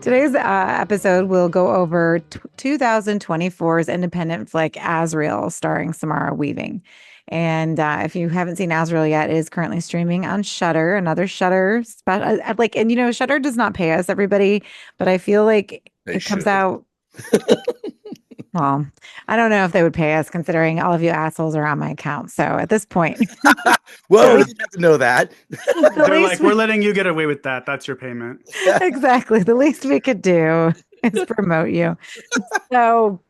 Today's episode will go over 2024's independent flick Azrael, starring Samara Weaving. And if you haven't seen Azrael yet, it is currently streaming on Shudder, another Shudder special. Like, and Shudder does not pay us, everybody, but I feel like They it comes should. out. Well, I don't know if they would pay us, considering all of you assholes are on my account. So at this point, Well, we the didn't have to know that. the They're least like, we're letting you get away with that. That's your payment. exactly the least we could do is promote you. So,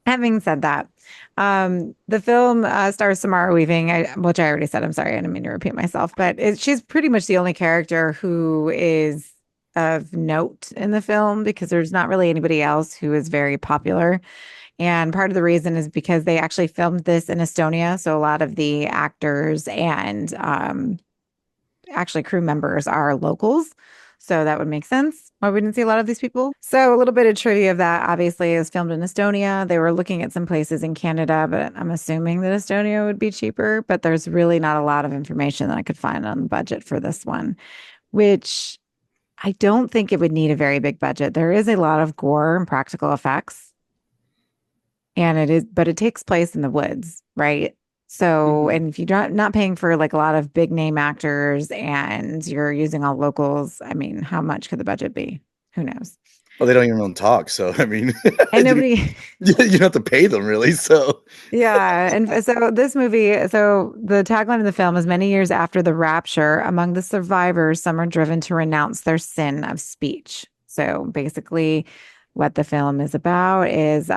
having said that, the film stars Samara Weaving, which I already said. I'm sorry, I didn't mean to repeat myself, but she's pretty much the only character who is of note in the film because there's not really anybody else who is very popular. And part of the reason is because they actually filmed this in Estonia. So a lot of the actors and actually crew members are locals. So that would make sense why we didn't see a lot of these people. So a little bit of trivia of that obviously is filmed in Estonia. They were looking at some places in Canada, but I'm assuming that Estonia would be cheaper. But there's really not a lot of information that I could find on the budget for this one, which I don't think it would need a very big budget. There is a lot of gore and practical effects, and but it takes place in the woods, right? So, Mhm. and if you're not paying for like a lot of big name actors and you're using all locals, I mean, how much could the budget be? Who knows? Well, they don't even talk, so I mean, And you nobody, don't have to pay them really. So, yeah. And so this movie, so the tagline of the film is many years after the rapture, among the survivors, some are driven to renounce their sin of speech. So basically, what the film is about is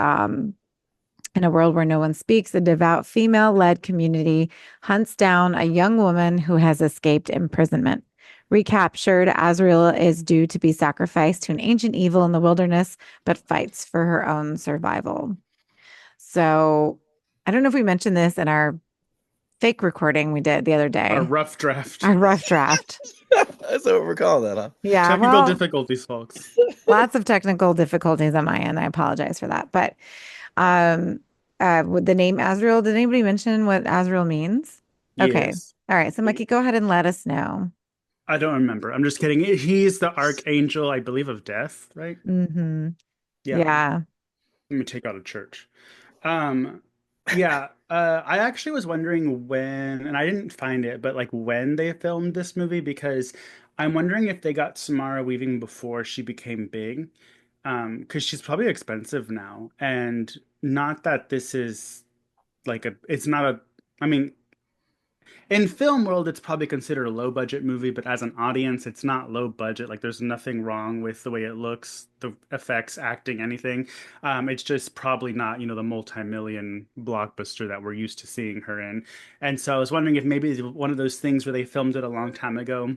in a world where no one speaks, a devout female led community hunts down a young woman who has escaped imprisonment. Recaptured, Azrael is due to be sacrificed to an ancient evil in the wilderness, but fights for her own survival. So I don't know if we mentioned this in our fake recording we did the other Our day, rough draft. our rough draft. that's what we're calling that, huh? Yeah, Technical well, difficulties, folks. lots of technical difficulties on my end. I apologize for that. But um with the name Azrael, did anybody mention what Azrael means? Okay. Yes. All right. So Mikey, go ahead and let us know. I don't remember. I'm just kidding. He's the archangel, I believe, of death, right? Hmm. Yeah. Yeah. Let me take out a church. Um, yeah. I actually was wondering when, and I didn't find it, but like when they filmed this movie, because I'm wondering if they got Samara Weaving before she became big. Because she's probably expensive now. And not that this is like it's not a, I mean, in film world, it's probably considered a low budget movie, but as an audience, it's not low budget. Like there's nothing wrong with the way it looks, the effects, acting, anything. It's just probably not, the multi-million blockbuster that we're used to seeing her in. And so I was wondering if maybe it's one of those things where they filmed it a long time ago,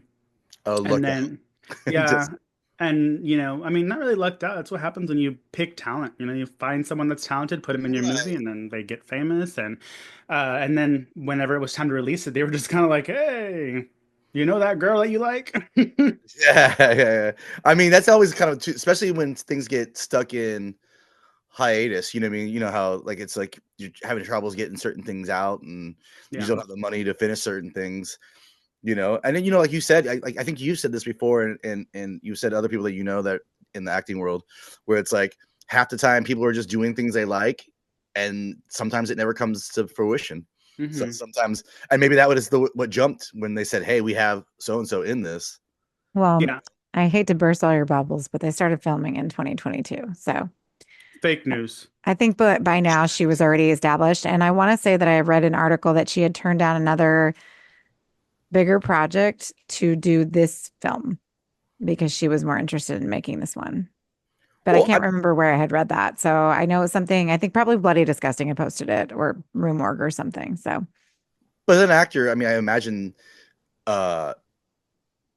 Oh, and look then, out! yeah. Just And, I mean, not really lucked out. That's what happens when you pick talent. You find someone that's talented, put them in your movie, right. and then they get famous. And then whenever it was time to release it, they were just kind of like, "Hey, you know that girl that you like?" Yeah. I mean, that's always kind of especially when things get stuck in hiatus. You know what I mean? You know how like it's like you're having troubles getting certain things out, and you just Yeah. don't have the money to finish certain things. And then like you said, I think you said this before, and you said other people that that in the acting world, where it's like half the time people are just doing things they like, and sometimes it never comes to fruition. So Hmm. sometimes, and maybe that was what jumped when they said, "Hey, we have so and so in this." Well, Yeah. I hate to burst all your bubbles, but they started filming in 2022. So Fake news. I think but by now she was already established. And I want to say that I read an article that she had turned down another bigger project to do this film because she was more interested in making this one. But I Well, can't remember where I had read that. So I know it's something, I think probably Bloody Disgusting had posted it or Room Org or something. So, but as an actor, I mean, I imagine uh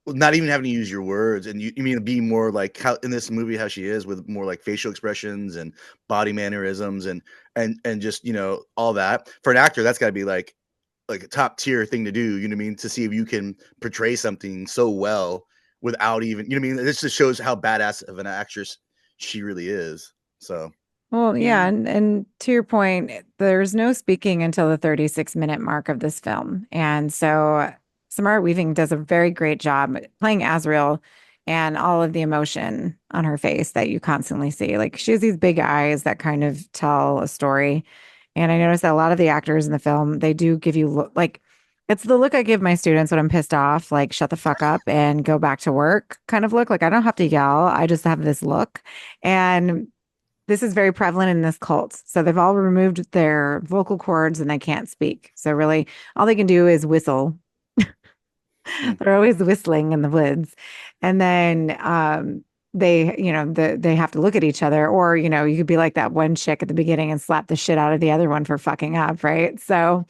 not even having to use your words, and you mean be more like how in this movie how she is with more like facial expressions and body mannerisms and just all that for an actor that's got to be like a top tier thing to do, you know what I mean, to see if you can portray something so well without even, you know what I mean, this just shows how badass of an actress she really is. So well, yeah. Yeah. And to your point, there's no speaking until the 36-minute mark of this film. And so Samara Weaving does a very great job playing Azrael and all of the emotion on her face that you constantly see. Like she has these big eyes that kind of tell a story. And I noticed that a lot of the actors in the film, they do give you like it's the look I give my students when I'm pissed off, like shut the fuck up and go back to work kind of look. Like I don't have to yell. I just have this look. And this is very prevalent in this cult. So they've all removed their vocal cords and they can't speak. So really all they can do is whistle. Hmm. They're always whistling in the woods. And then they have to look at each other, or you could be like that one chick at the beginning and slap the shit out of the other one for fucking up, right? So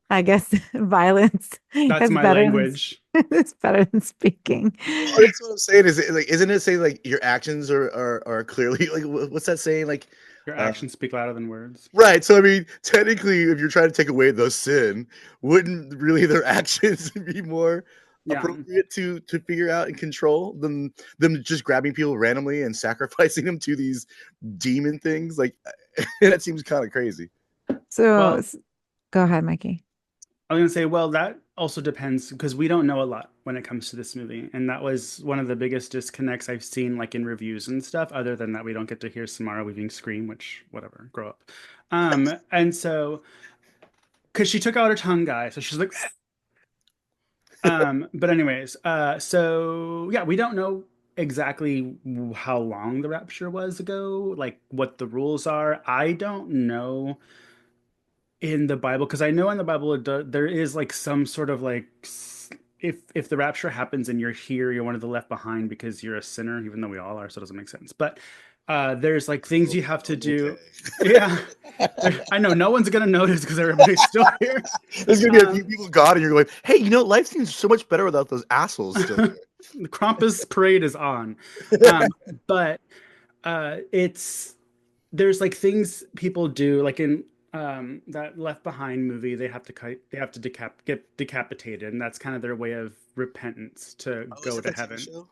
I guess violence That's is my better than language. it's better than speaking. Well, that's what I'm saying. Is it like, isn't it saying like your actions are clearly like what's that saying? Like, Your uh, actions speak louder than words. right. So I mean, technically, if you're trying to take away those sin, wouldn't really their actions be more Yeah. appropriate to figure out and control than them just grabbing people randomly and sacrificing them to these demon things? Like that seems kind of crazy. So Well, go ahead, Mikey. I was gonna say, well, that also depends because we don't know a lot when it comes to this movie, and that was one of the biggest disconnects I've seen, like in reviews and stuff. Other than that, we don't get to hear Samara Weaving scream, which whatever, grow up. And so because she took out her tongue, guy, so she's like, but anyways, so yeah, we don't know exactly how long the rapture was ago, like what the rules are. I don't know in the Bible because I know in the Bible there is like some sort of like if the rapture happens and you're here, you're one of the left behind because you're a sinner, even though we all are, so it doesn't make sense. But there's like things Oh, you have to do. okay. Yeah, I know no one's gonna notice because everybody's still here. There's gonna be a few Um, people gone, and you're going, "Hey, life seems so much better without those assholes still the Krampus parade is on, here." but it's there's like things people do like in that Left Behind movie they have to get decapitated, and that's kind of their way of repentance to Oh, is go that to that TV heaven. show?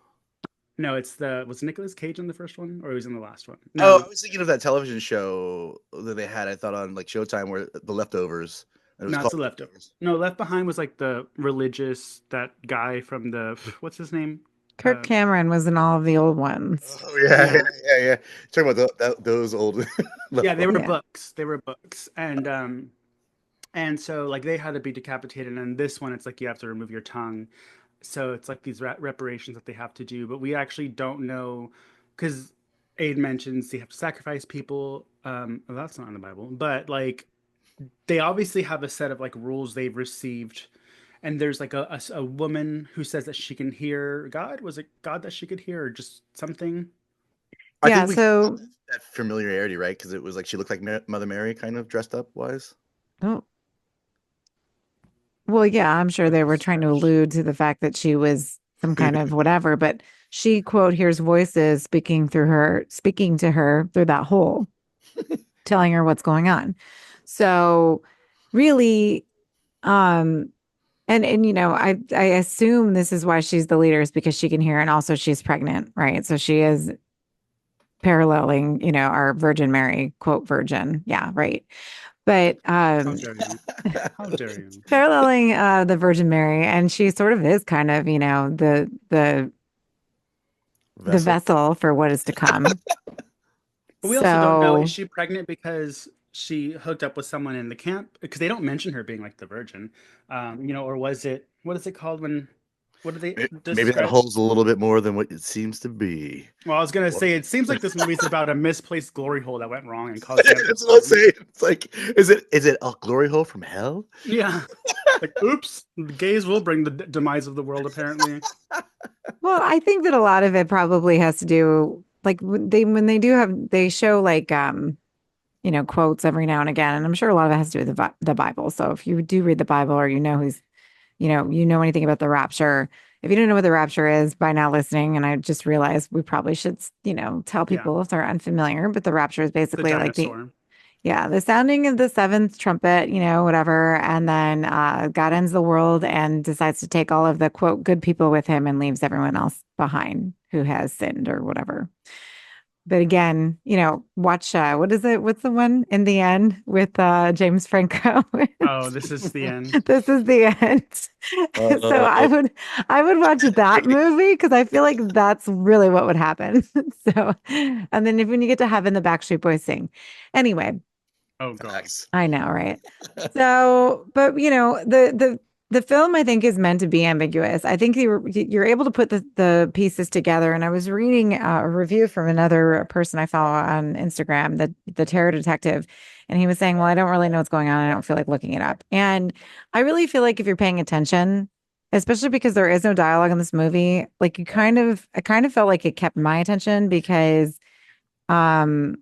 No, it's the was Nicolas Cage in the first one or he was in the last one? Oh, No, I was thinking of that television show that they had, I thought, on like Showtime, where The Leftovers. And it was no, it's called the Leftovers. leftovers. No, Left Behind was like the religious that guy from the what's his name? Kirk Uh Cameron was in all of the old ones. Oh yeah, yeah. yeah. Talking about those old Yeah, they were Leftovers. Yeah. books. They were books. And so like they had to be decapitated, and this one it's like you have to remove your tongue. So it's like these reparations that they have to do, but we actually don't know because Aid mentions they have to sacrifice people. Well, that's not in the Bible, but like they obviously have a set of like rules they've received, and there's like a woman who says that she can hear God. Was it God that she could hear, or just something? I Yeah. think we got So, that familiarity, right? Because it was like she looked like Mother Mary, kind of dressed up wise. oh, well, yeah, I'm sure That's they a were trying to stretch. allude to the fact that she was some kind of whatever, but she, quote, hears voices speaking to her through that hole, telling her what's going on. So really, um, and I assume this is why she's the leader is because she can hear, and also she's pregnant, right? So she is paralleling, our Virgin Mary, quote, virgin. Yeah, right. But How dare you? How dare you? paralleling the Virgin Mary, and she sort of is kind of, the Vessel. vessel for what is to come. But we also don't know, is So she pregnant because she hooked up with someone in the camp? Because they don't mention her being like the virgin. Or was it, what is it called when, what do they Maybe that describe? holds a little bit more than what it seems to be. Well, I was gonna Well, say, it seems like this movie's about a misplaced glory hole that went wrong and caused that's what I'm damage. saying. It's like, is it a glory hole from hell? Yeah. Like, oops, the gays will bring the demise of the world, apparently. well, I think that a lot of it probably has to do like when they show like quotes every now and again, and I'm sure a lot of it has to do with the Bible. So if you do read the Bible, or you know anything about the rapture, if you don't know what the rapture is by now listening, and I just realized we probably should tell Yeah. people if they're unfamiliar, but the rapture is The basically like dinosaur. the sounding of the seventh trumpet, whatever, and then God ends the world and decides to take all of the quote good people with him and leaves everyone else behind who has sinned or whatever. But again, watch what is it? What's the one in the end with James Franco? Oh, this is the end. This is the end. So I Uh, would I would watch that movie because I feel like that's really what would happen. So, and then if when you get to heaven, the Backstreet Boys sing. Anyway, Oh God. facts. I know, right? So, but the film I think is meant to be ambiguous. I think you're able to put the pieces together. And I was reading a review from another person I follow on Instagram, the terror detective, and he was saying, "Well, I don't really know what's going on. I don't feel like looking it up." And I really feel like if you're paying attention, especially because there is no dialogue in this movie, like I kind of felt like it kept my attention because um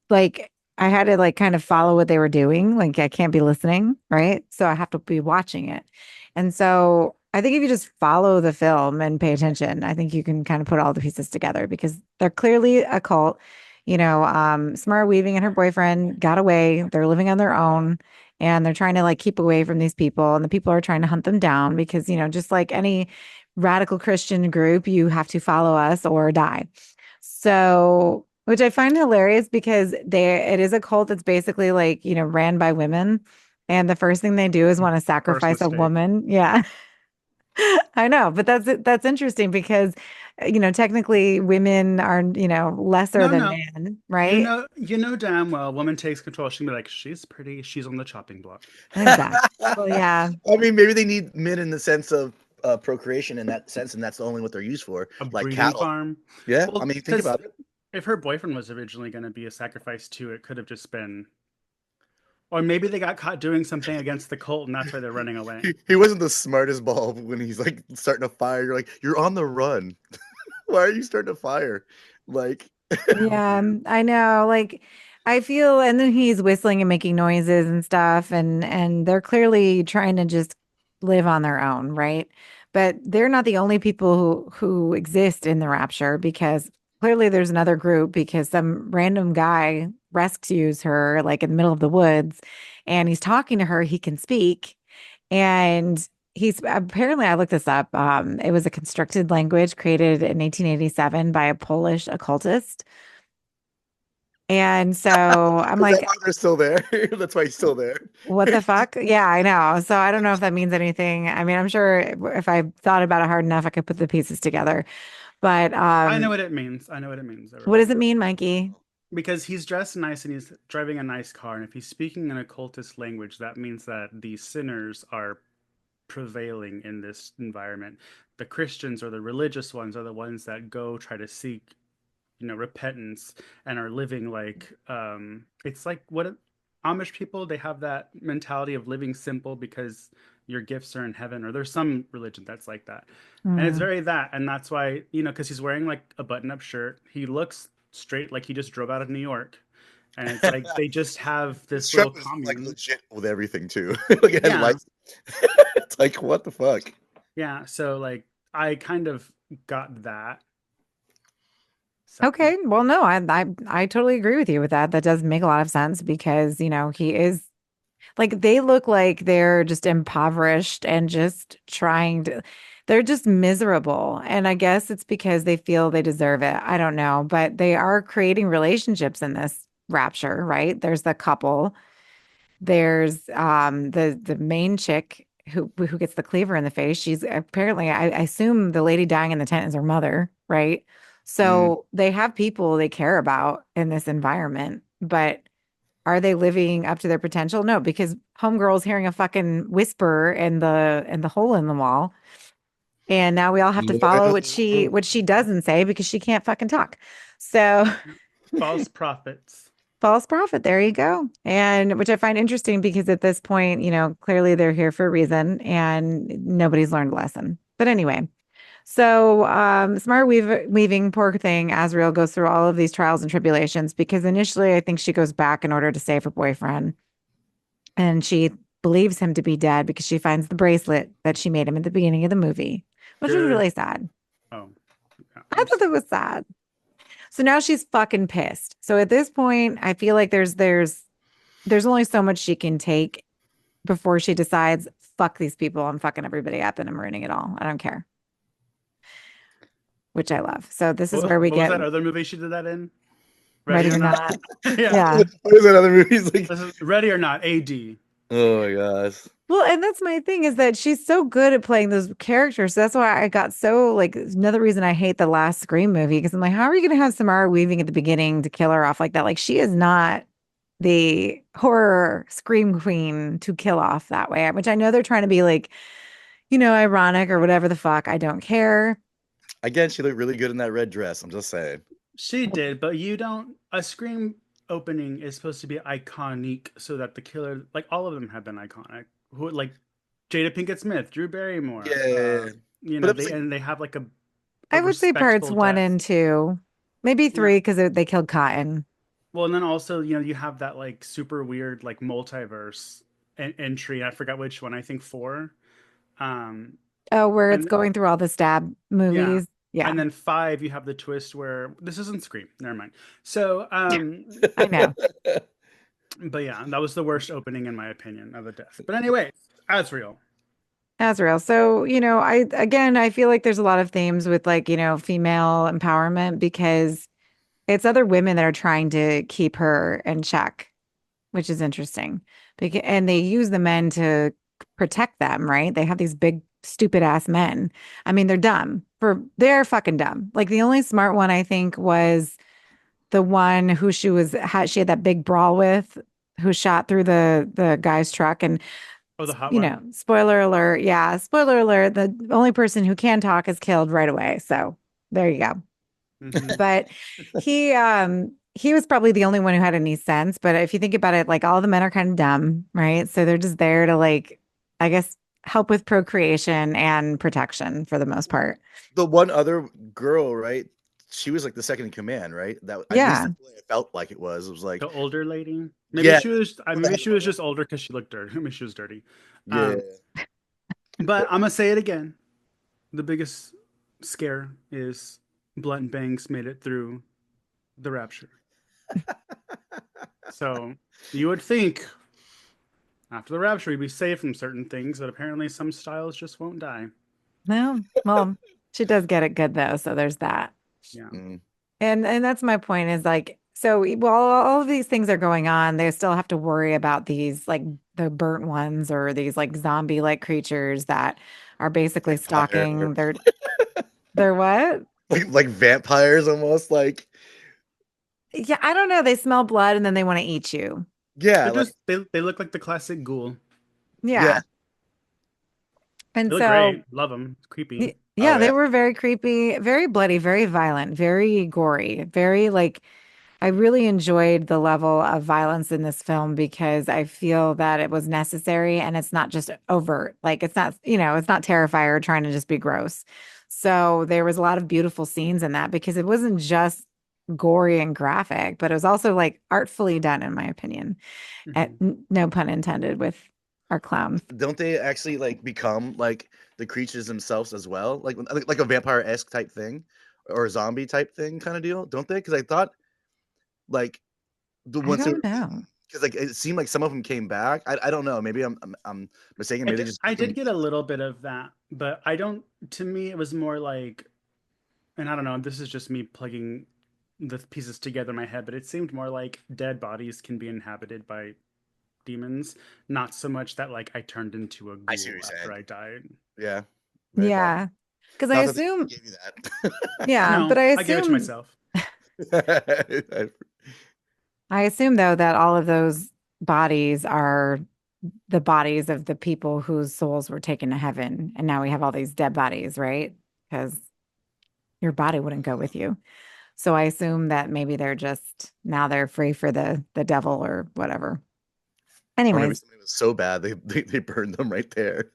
like I had to like kind of follow what they were doing. Like I can't be listening, right? So I have to be watching it. And so I think if you just follow the film and pay attention, I think you can kind of put all the pieces together because they're clearly a cult. Samara Weaving and her boyfriend got away. They're living on their own and they're trying to like keep away from these people. And the people are trying to hunt them down because, just like any radical Christian group, you have to follow us or die. So, which I find hilarious because it is a cult that's basically like, ran by women. And the first thing they do is want to First sacrifice a mistake. woman. Yeah. I know, but that's interesting because technically women are, lesser No, than no. men, right? You know damn well, woman takes control. She'll be like, she's pretty. She's on the chopping block. Exactly. Well, yeah. I mean, maybe they need men in the sense of procreation in that sense, and that's only what they're used for, A like breeding cattle. farm. Yeah, I Well, mean, think because about it. if her boyfriend was originally going to be a sacrifice too, it could have just been, or maybe they got caught doing something against the cult, and that's why they're running away. He wasn't the smartest bulb when he's like starting a fire. You're like, you're on the run. Why are you starting a fire? Like, Yeah, I know. Like I feel and then he's whistling and making noises and stuff and they're clearly trying to just live on their own, right? But they're not the only people who exist in the rapture because clearly there's another group because some random guy rescues her like in the middle of the woods and he's talking to her, he can speak and he's apparently I looked this up. It was a constructed language created in 1887 by a Polish occultist. And so I'm is that like, why they're still there? That's why he's still there. what the fuck? Yeah, I know. So I don't know if that means anything. I mean, I'm sure if I thought about it hard enough, I could put the pieces together. But I know what it means. I know what it means, what does everybody. it mean, Mikey? Because he's dressed nice and he's driving a nice car, and if he's speaking an occultist language, that means that the sinners are prevailing in this environment. The Christians or the religious ones are the ones that go try to seek, repentance and are living like it's like what Amish people, they have that mentality of living simple because your gifts are in heaven, or there's some religion that's like that. And it's Mm. very that, and that's why, because he's wearing like a button-up shirt. He looks straight like he just drove out of New York. And it's like they just have His this little truck was like commune. legit with everything too. Like it had Yeah. lights. It's like what the fuck? Yeah. So like I kind of got that. So Okay. Well, no, I totally agree with you with that. That does make a lot of sense because, he is like they look like they're just impoverished and just trying to, they're just miserable. And I guess it's because they feel they deserve it. I don't know, but they are creating relationships in this rapture, right? There's the couple, there's the main chick who gets the cleaver in the face. She's apparently, I assume the lady dying in the tent is her mother, right? Mm. So they have people they care about in this environment, but are they living up to their potential? No, because homegirl's hearing a fucking whisper in the hole in the wall. And now we all have to follow Well, what she doesn't say because she can't fucking talk. So false prophets. false prophet, there you go. And which I find interesting because at this point, clearly they're here for a reason and nobody's learned a lesson. But anyway, so Samara Weaving, poor thing, Azrael goes through all of these trials and tribulations because initially I think she goes back in order to save her boyfriend. And she believes him to be dead because she finds the bracelet that she made him at the beginning of the movie, which was Good. really sad. Oh, yeah, I thought that was sad. So now she's fucking pissed. So at this point, I feel like there's only so much she can take before she decides, fuck these people, I'm fucking everybody up and I'm ruining it all. I don't care. which I love. So this is where we What was get that other movie she did that in? Ready Ready or or Not? Not. Yeah. Yeah. What is that other movie? He's like, This is Ready or Not, AD. oh my gosh. Well, and that's my thing is that she's so good at playing those characters. So that's why I got so like another reason I hate the last Scream movie because I'm like, how are you going to have Samara Weaving at the beginning to kill her off like that? Like she is not the horror Scream queen to kill off that way, which I know they're trying to be like, ironic or whatever the fuck. I don't care. Again, she looked really good in that red dress. I'm just saying. She did, but you don't. A Scream opening is supposed to be iconic so that the killer, like all of them have been iconic. Who like Jada Pinkett Smith, Drew Barrymore, Yeah. But it was like, they have like a I would say parts respectful one death. and two, maybe Yeah. three because they killed Cotton. Well, and then also, you have that like super weird like multiverse entry. I forgot which one. I think four. Um, Oh, where it's and going through all the stab yeah, movies. Yeah, and then five, you have the twist where this isn't Scream. Never mind. So, I know. but yeah, that was the worst opening in my opinion of a death. But anyway, Azrael. Azrael. So, I feel like there's a lot of themes with like, female empowerment because it's other women that are trying to keep her in check, which is interesting. And they use the men to protect them, right? They have these big, stupid ass men. I mean, they're fucking dumb. Like the only smart one I think was the one who she had that big brawl with, who shot through the guy's truck and Oh, the hot one. spoiler alert. Yeah, spoiler alert. The only person who can talk is killed right away. So there you go. Hmm. But he was probably the only one who had any sense. But if you think about it, like all the men are kind of dumb, right? So they're just there to like, I guess, help with procreation and protection for the most part. the one other girl, right? She was like the second in command, right? That at least Yeah. that's what it felt like it was. It was like, The older lady. Maybe yeah, she was. with the Maybe head she of was her. just older because she looked dirty. Maybe she was dirty. Yeah. Um, but I'm gonna say it again. The biggest scare is Blunt Banks made it through the rapture. So you would think after the rapture we'd be safe from certain things, but apparently some styles just won't die. No, well, she does get it good though. So there's that. Yeah. Mm. And that's my point is like, so while all of these things are going on, they still have to worry about these like the burnt ones or these like zombie like creatures that are basically Vampire. stalking their what? Like vampires almost. Like, Yeah, I don't know. They smell blood and then they want to eat you. yeah, They're like, just they look like the classic ghoul. yeah. Yeah. And They look so great. Love them. Creepy. yeah, Oh they yeah. were very creepy, very bloody, very violent, very gory, very like I really enjoyed the level of violence in this film because I feel that it was necessary and it's not just overt. Like it's not, it's not Terrifier trying to just be gross. So there was a lot of beautiful scenes in that because it wasn't just gory and graphic, but it was also like artfully done, in my opinion. Mhm. No pun intended with our clown. Don't they actually like become like the creatures themselves as well? Like a vampire-esque type thing or a zombie type thing kind of deal, don't they? Because I thought like the I ones who don't know. because like it seemed like some of them came back. I don't know. Maybe I'm mistaken. Maybe they just I took did them. get a little bit of that, but I don't. To me, it was more like, and I don't know. This is just me plugging the pieces together in my head, but it seemed more like dead bodies can be inhabited by demons, not so much that like I turned into a I see what ghoul you're after saying. I died. Yeah, very possible. Yeah. Because I Not that they assume, gave you yeah, but No, I gave it to myself. that. I assume though that all of those bodies are the bodies of the people whose souls were taken to heaven. And now we have all these dead bodies, right? Because your body wouldn't go with you. So I assume that maybe they're just now they're free for the devil or whatever. Or maybe Anyways, something was so bad they burned them right there.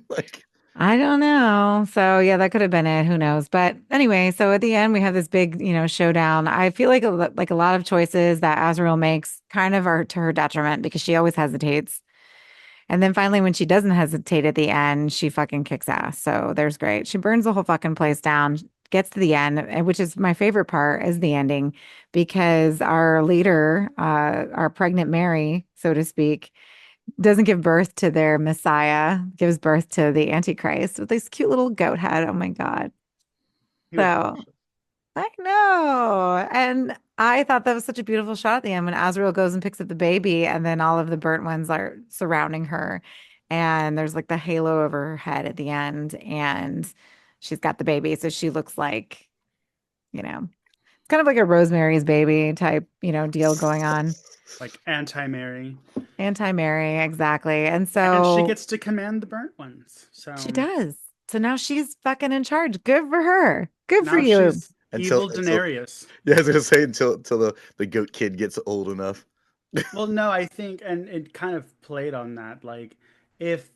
Like, I don't know. So yeah, that could have been it. Who knows? But anyway, so at the end we have this big, showdown. I feel like like a lot of choices that Azrael makes kind of are to her detriment because she always hesitates. And then finally, when she doesn't hesitate at the end, she fucking kicks ass. So there's great. She burns the whole fucking place down, gets to the end, which is my favorite part is the ending because our leader, our pregnant Mary, so to speak, doesn't give birth to their Messiah, gives birth to the Antichrist with this cute little goat head. Oh my God. He was So precious. I know. And I thought that was such a beautiful shot at the end when Azrael goes and picks up the baby, and then all of the burnt ones are surrounding her. And there's like the halo over her head at the end, and she's got the baby. So she looks like, it's kind of like a Rosemary's Baby type, deal going on. Like anti-Mary. Anti-Mary, exactly. And And she so gets to command the burnt ones. she So does. So now she's fucking in charge. Good for her. Good for now you. she's until evil until Daenerys. yeah, I was gonna say until the goat kid gets old enough. Well, no, I think, and it kind of played on that. Like, if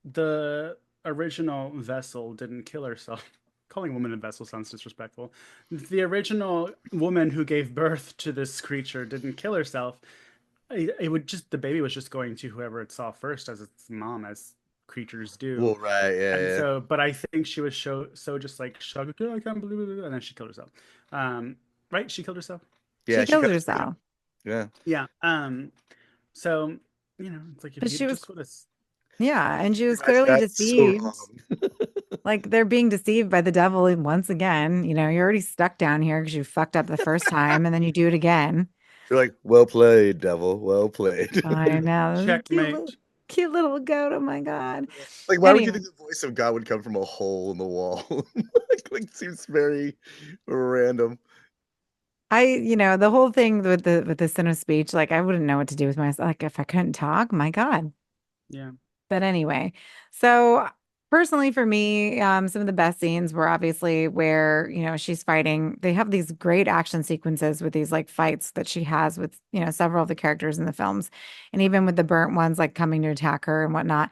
the original vessel didn't kill herself, calling a woman a vessel sounds disrespectful. If the original woman who gave birth to this creature didn't kill herself, it would just, the baby was just going to whoever it saw first as its mom, as creatures do. Well, right, yeah, And yeah, so, but I think she was so just like shocked, "Oh, I can't believe it," and then she killed herself. Right? She killed herself. yeah. She She kills cut his brain. herself. Yeah, Yeah. So, it's like if But you she was, just would have. yeah, and she was imagine clearly that. So deceived. wrong. Like they're being deceived by the devil once again. You're already stuck down here because you fucked up the first time and then you do it again. You're like, well played, devil. Well played. I know. Checkmate. Cute little goat. Oh my God. Like, why would you Anyway, think the voice of God would come from a hole in the wall? like, it seems very random. the whole thing with the sin of speech, like I wouldn't know what to do with myself. Like if I couldn't talk, my God. Yeah. But anyway, so personally for me, some of the best scenes were obviously where, she's fighting. They have these great action sequences with these like fights that she has with, several of the characters in the films. And even with the burnt ones like coming to attack her and whatnot.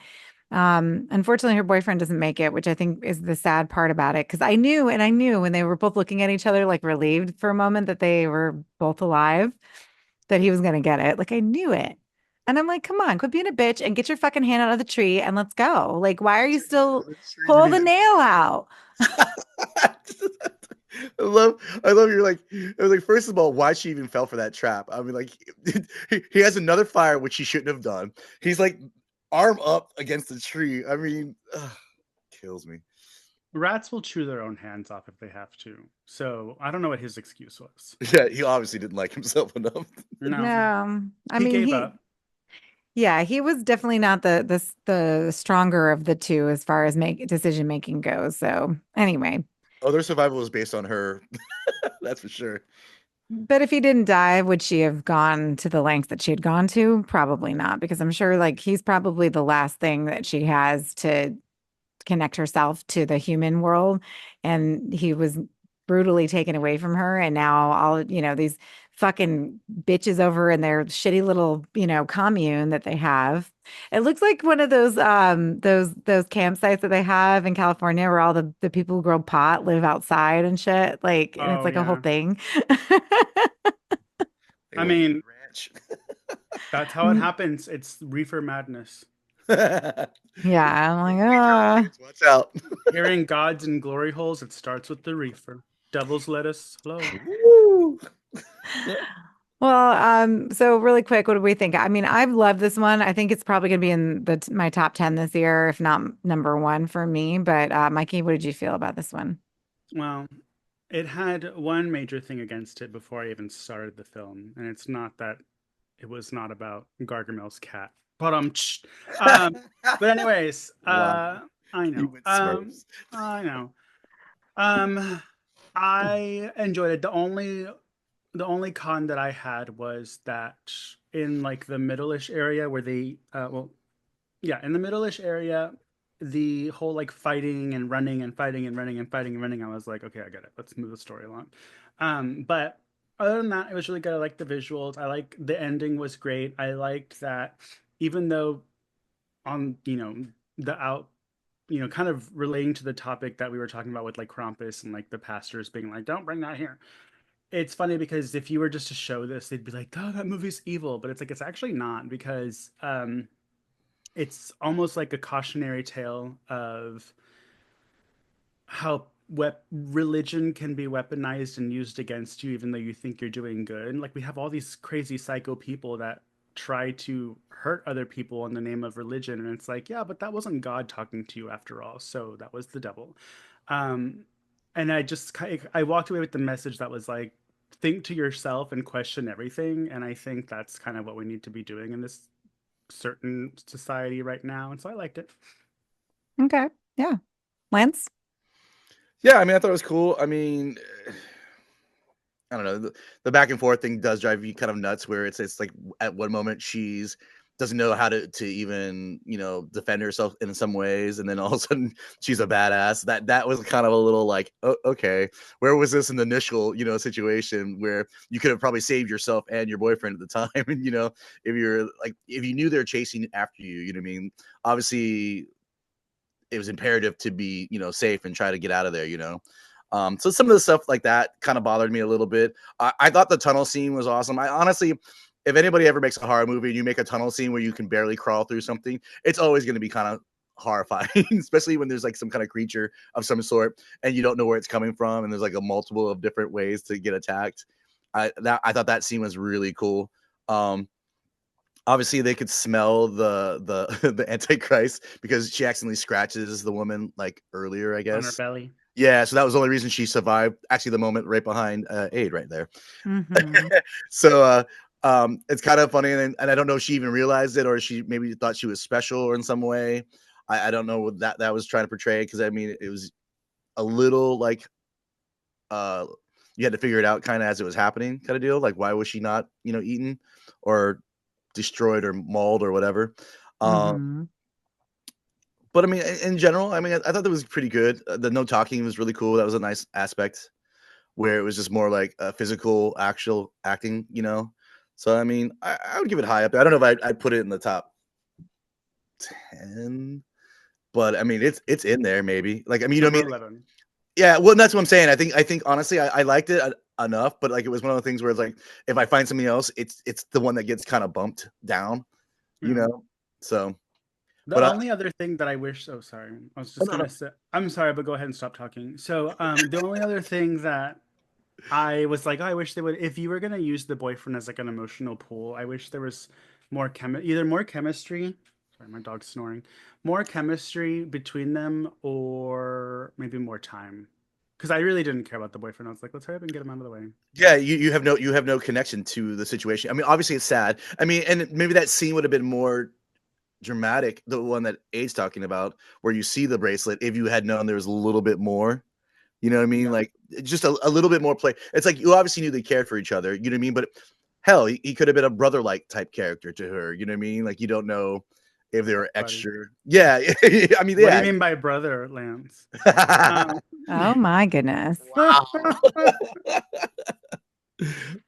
Unfortunately, her boyfriend doesn't make it, which I think is the sad part about it. Because I knew when they were both looking at each other, like relieved for a moment that they were both alive, that he was going to get it. Like I knew it. And I'm like, come on, quit being a bitch and get your fucking hand out of the tree and let's go. Like, why are you still You pull mean the nail out? I love you're like I was like first of all why she even fell for that trap. I mean like he has another fire which he shouldn't have done. He's like arm up against the tree. I mean kills me. Rats will chew their own hands off if they have to. So I don't know what his excuse was. Yeah, he obviously didn't like himself enough. No, No, I he mean, gave up. yeah, he was definitely not the stronger of the two as far as make decision making goes. So anyway, Oh, their survival was based on her. That's for sure. but if he didn't die, would she have gone to the lengths that she had gone to? Probably not, because I'm sure like he's probably the last thing that she has to connect herself to the human world, and he was brutally taken away from her, and now all these fucking bitches over in their shitty little commune that they have. It looks like one of those campsites that they have in California where all the people who grow pot live outside and shit, like, and it's Oh like a whole yeah. thing. They I live on mean, a ranch. that's how it happens. It's reefer madness. Reefer Yeah, I'm like, ah. madness, watch out. Hearing gods in glory holes, it starts with the reefer. Devil's lettuce, hello. Woo. Well, so really quick, what do we think? I mean, I've loved this one. I think it's probably going to be in my top 10 this year, if not number one for me. But Mikey, what did you feel about this one? Well, it had one major thing against it before I even started the film, and it's not that it was not about Gargamel's cat. Um, but anyways, Wow. I You know. went Smurfs. I know. Um, I enjoyed it. The only con that I had was that in like the middle-ish area where they well, yeah, in the middle-ish area, the whole like fighting and running and fighting and running and fighting and running, I was like, okay, I get it. Let's move the story along. But other than that, it was really good. I liked the visuals. I like the ending was great. I liked that even though on, the out, kind of relating to the topic that we were talking about with like Krampus and like the pastors being like, don't bring that here. It's funny because if you were just to show this, they'd be like, oh, that movie's evil. But it's like, it's actually not because it's almost like a cautionary tale of how religion can be weaponized and used against you, even though you think you're doing good. Like we have all these crazy psycho people that try to hurt other people in the name of religion, and it's like, yeah, but that wasn't God talking to you after all, so that was the devil. Um, And I walked away with the message that was like, think to yourself and question everything. And I think that's kind of what we need to be doing in this certain society right now. And so I liked it. Okay. Yeah. Lance? Yeah, I mean, I thought it was cool. I mean, I don't know. The back and forth thing does drive you kind of nuts. Where it's like at one moment she's doesn't know how to even defend herself in some ways, and then all of a sudden she's a badass. That was kind of a little like, oh, okay, where was this in the initial situation where you could have probably saved yourself and your boyfriend at the time, and if you knew they were chasing after you, you know what I mean. Obviously, it was imperative to be safe and try to get out of there. So some of the stuff like that kind of bothered me a little bit. I thought the tunnel scene was awesome. I honestly, if anybody ever makes a horror movie and you make a tunnel scene where you can barely crawl through something, it's always going to be kind of horrifying, especially when there's like some kind of creature of some sort and you don't know where it's coming from, and there's like a multiple of different ways to get attacked. I thought that scene was really cool. Obviously they could smell the Antichrist because she accidentally scratches the woman like earlier, I On her guess. belly. Yeah, so that was the only reason she survived. Actually, the moment right behind Aid right there. Mm-hmm. So it's kind of funny, and I don't know if she even realized it or she maybe thought she was special or in some way. I don't know what that was trying to portray, because I mean it was a little like you had to figure it out kind of as it was happening, kind of deal. Like, why was she not eaten or destroyed or mauled or whatever? Um, Mm-hmm. but I mean, in general, I mean, I thought that was pretty good. The no talking was really cool. That was a nice aspect where it was just more like physical, actual acting. So I mean, I would give it high up. I don't know if I'd put it in the top 10, but I mean, it's in there maybe. Like, I mean, you know what I Number mean? 11. Yeah, well, that's what I'm saying. I think honestly, I liked it enough, but like it was one of the things where it's like if I find something else, it's the one that gets kind of bumped down, you Yeah. know. So, The but only other thing that I wish, oh, sorry. I was oh, just no, gonna no. say, I'm sorry, but go ahead and stop talking. So, the only other thing that I was like, oh, I wish they would, if you were gonna use the boyfriend as like an emotional pool, I wish there was either more chemistry. Sorry, my dog's snoring. More chemistry between them, or maybe more time. Because I really didn't care about the boyfriend. I was like, let's hurry up and get him out of the way. Yeah, you have no connection to the situation. I mean, obviously it's sad. I mean, and maybe that scene would have been more dramatic, the one that A's talking about, where you see the bracelet, if you had known there was a little bit more. You know what I mean? Yeah, Like just a little bit more play. It's like you obviously knew they cared for each other. You know what I mean? But hell, he could have been a brother-like type character to her. You know what I mean? Like you don't know if they were buddy. extra. Yeah, I mean, What do you yeah. mean by brother, Lance? Um, Oh my goodness. Wow.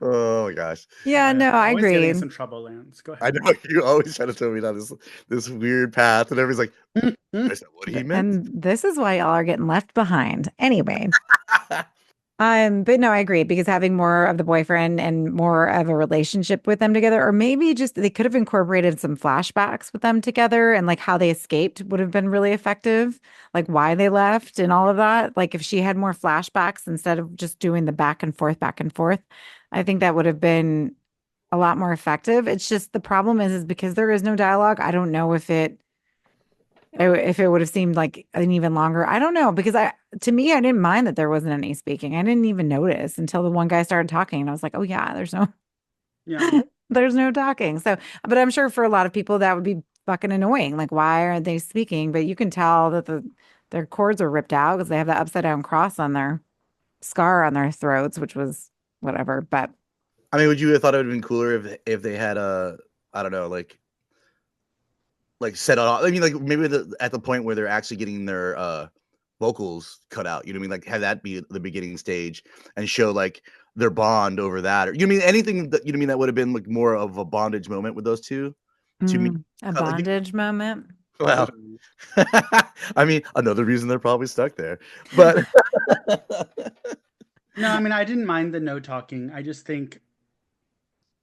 Oh my gosh. Yeah, no, I always getting us agreed. in trouble, Lance. Go I ahead. know you always try to tell me down this weird path, and everybody's like, "Is that what he meant?" And this is why y'all are getting left behind. Anyway, but no, I agree, because having more of the boyfriend and more of a relationship with them together, or maybe just they could have incorporated some flashbacks with them together and like how they escaped would have been really effective, like why they left and all of that. Like if she had more flashbacks instead of just doing the back and forth, I think that would have been a lot more effective. It's just the problem is because there is no dialogue. I don't know if it would have seemed like an even longer. I don't know, because to me I didn't mind that there wasn't any speaking. I didn't even notice until the one guy started talking and I was like, "Oh yeah, Yeah. there's no talking." So, but I'm sure for a lot of people that would be fucking annoying. Like why aren't they speaking? But you can tell that their cords are ripped out because they have that upside down cross on their scar on their throats, which was whatever. But I mean, would you have thought it would have been cooler if they had I don't know, like set it off? I mean, like maybe at the point where they're actually getting their vocals cut out. You know what I mean? Like have that be the beginning stage and show like their bond over that, or you know what I mean anything that you know what I mean that would have been like more of a bondage moment with those two. To me, a like, bondage moment. well, Literally. I mean, another reason they're probably stuck there, but No, I mean, I didn't mind the no talking. I just think,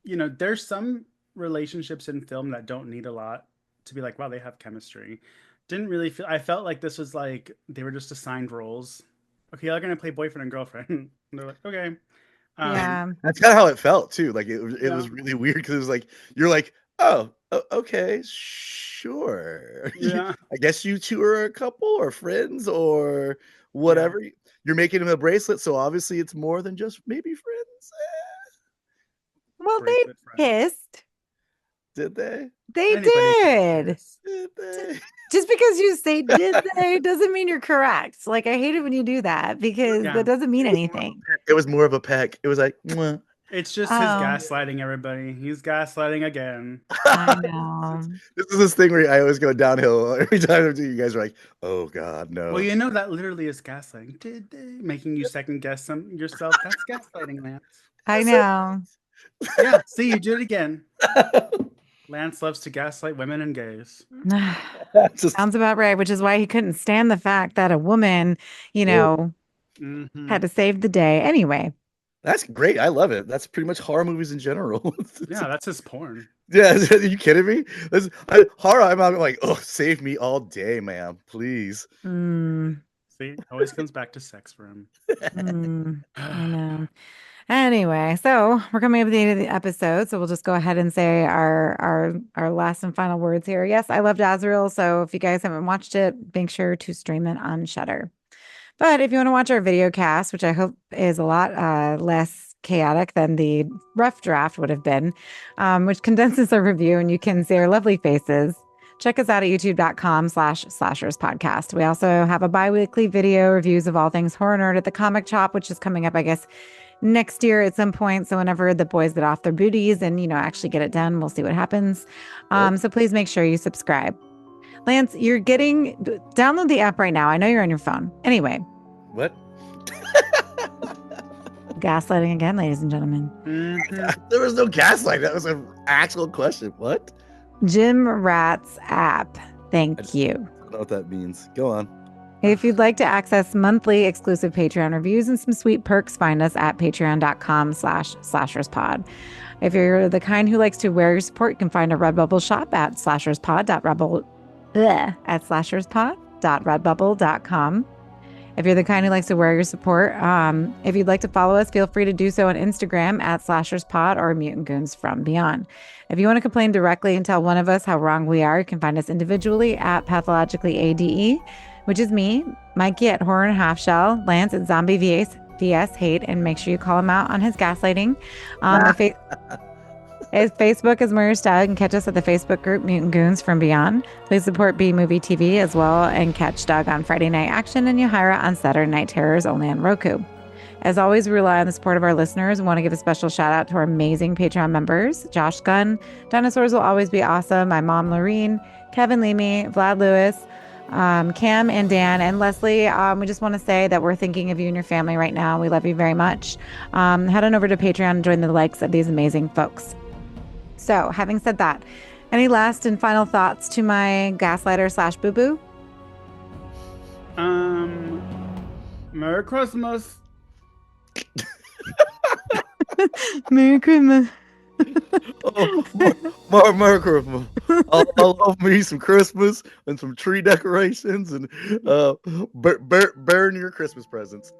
there's some relationships in film that don't need a lot to be like, wow, they have chemistry. Didn't really feel, I felt like this was like they were just assigned roles. Okay, y'all are gonna play boyfriend and girlfriend. And they're like, okay. Um, Yeah. that's kind of how it felt too. Like it yeah, was really weird because it was like you're like, oh, Okay, sure. Yeah. I guess you two are a couple or friends or Yeah. whatever. You're making him a bracelet, so obviously it's more than just maybe friends. Well, they Bracelet friends. kissed. Did they? They Anybody can did. kiss. Did they? Just because you say did they doesn't mean you're correct. Like I hate it when you do that because Yeah. that doesn't mean It was more of a anything. peck. It was more of a peck. It was like, mwah. It's just his Oh, gaslighting everybody. He's gaslighting again. I know. This is this thing where I always go downhill every time you guys are like, "Oh God, Well, no!" you know that literally is gaslighting. Did they? Making you second guess yourself. That's gaslighting, Lance. I know. Yeah, see, you did it again. Lance loves to gaslight women and gays. Just Sounds about right, which is why he couldn't stand the fact that a woman, Hmm. had to save the day. Anyway, that's great. I love it. That's pretty much horror movies in general. Yeah, that's his porn. Yeah, are you kidding me? Horror. I'm like, oh, save me all day, ma'am, please. mm, See, always comes back to sex for him. I know. Anyway, so we're coming up at the end of the episode, so we'll just go ahead and say our last and final words here. Yes, I loved Azrael, so if you guys haven't watched it, make sure to stream it on Shudder. But if you want to watch our video cast, which I hope is a lot less chaotic than the rough draft would have been, which condenses our review and you can see our lovely faces, check us out at youtube.com/slashers podcast. We also have a bi-weekly video reviews of all things horror nerd at the Comic Chop, which is coming up, I guess, next year at some point. So whenever the boys get off their booties and, actually get it done, we'll see what happens. So please make sure you subscribe. Lance, download the app right now. I know you're on your phone. Anyway, What? gaslighting again, ladies and gentlemen. Mhm. There was no gaslight. That was an actual question. What? Jim Rat's app. Thank you. I don't know what that means. Go on. If you'd like to access monthly exclusive Patreon reviews and some sweet perks, find us at patreon.com/slasherspod. If you're the kind who likes to wear your support, you can find a Redbubble shop at slasherspod.redbubble.com. If you're the kind who likes to wear your support, if you'd like to follow us, feel free to do so on Instagram at slasherspod or Mutant Goons from Beyond. If you want to complain directly and tell one of us how wrong we are, you can find us individually at pathologicallyade, which is me, Mikey at Horror and Half Shell, Lance at Zombie VS Hate, and make sure you call him out on his gaslighting. His Facebook is Murder Style. You can catch us at the Facebook group Mutant Goons from Beyond. Please support B Movie TV as well and catch Doug on Friday Night Action and Yahira on Saturday Night Terrors only on Roku. As always, we rely on the support of our listeners. We want to give a special shout out to our amazing Patreon members, Josh Gunn, Dinosaurs Will Always Be Awesome, my mom, Lorene, Kevin Leamy, Vlad Lewis, Cam and Dan and Leslie. We just want to say that we're thinking of you and your family right now. We love you very much. Head on over to Patreon and join the likes of these amazing folks. So, having said that, any last and final thoughts to my gaslighter / boo-boo? Merry Christmas. Merry Christmas. Oh, Merry Christmas. I love me some Christmas and some tree decorations and burn your Christmas presents.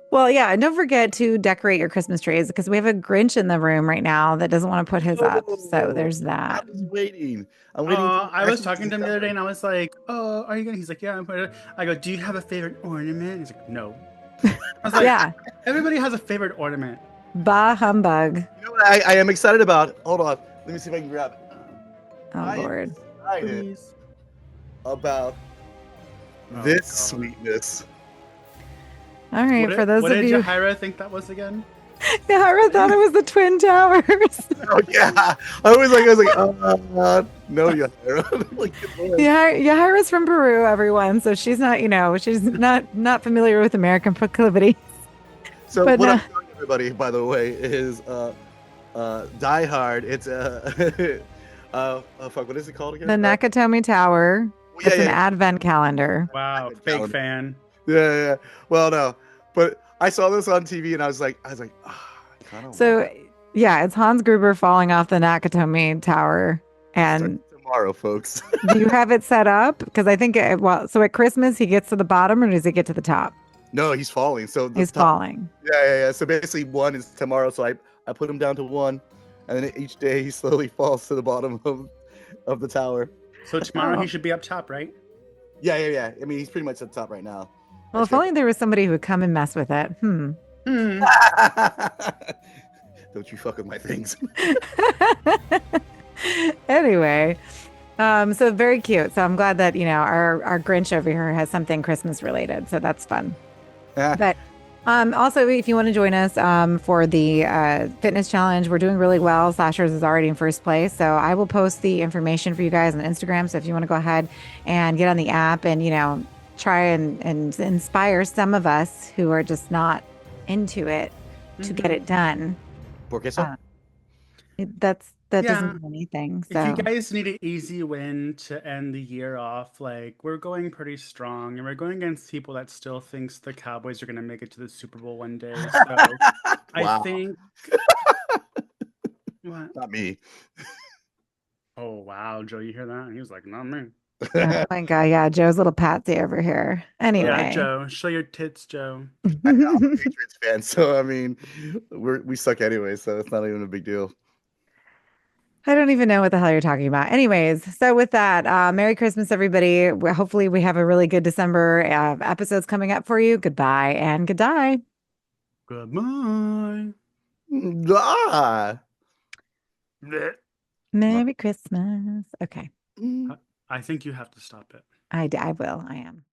Well, yeah, and don't forget to decorate your Christmas trees because we have a Grinch in the room right now that doesn't want to put his up. So there's that. I was waiting. I'm waiting. I was talking to him the other day and I was like, "Oh, are you gonna?" He's like, "Yeah, I'm putting it." I go, "Do you have a favorite ornament?" He's like, "No." I was like, Yeah. Everybody has a favorite ornament. Bah humbug. You know what I am excited about? Hold on. Let me see if I can grab it. Oh, I am Lord. excited Please. about Oh, this God. sweetness. All right, for those what of did you. Yahira think that was again? Yahira thought it was the Twin Towers. Oh yeah, I was like, no, yeah, like, Yeah, Yahira's from Peru, everyone. So she's not, she's not familiar with American proclivity. So But what no. I'm telling everybody, by the way, is Die Hard. It's fuck, what is it called again? The Nakatomi Tower. Yeah, It's an yeah. advent calendar. Wow, I've been fake telling- fan. Yeah. Well, no, but I saw this on TV and I was like, I kind of. So, yeah, it's Hans Gruber falling off the Nakatomi Tower. And tomorrow, folks. do you have it set up? Because I think, so at Christmas, he gets to the bottom or does he get to the top? No, he's falling. So He's falling. Yeah. So basically, one is tomorrow. So I put him down to one, and then each day he slowly falls to the bottom of. of the tower. So tomorrow Oh. he should be up top, right? Yeah. I mean, he's pretty much at the top right now. Well, if only there was somebody who would come and mess with it. Hmm. Don't you fuck with my things. Anyway, so very cute. So I'm glad that, our Grinch over here has something Christmas related. So that's fun. But also, if you want to join us for the fitness challenge, we're doing really well. Slashers is already in first place. So I will post the information for you guys on Instagram. So if you want to go ahead and get on the app and, try and inspire some of us who are just not into it to get it done. Por queso? That doesn't do anything. So If you guys need an easy win to end the year off, like we're going pretty strong, and we're going against people that still thinks the Cowboys are going to make it to the Super Bowl one day. So I Wow. think. What? Not me. Oh wow, Joe, you hear that? He was like, "Not me." oh my God, yeah, Joe's little patsy over here. Anyway, Yeah, Joe, show your tits, Joe. I'm a Patriots fan, so I mean, we suck anyway, so it's not even a big deal. I don't even know what the hell you're talking about. Anyways, so with that, Merry Christmas, everybody. Hopefully, we have a really good December episodes coming up for you. Goodbye and good die. Goodbye. Ah. Merry Christmas. Okay, I think you have to stop it. I will. I am.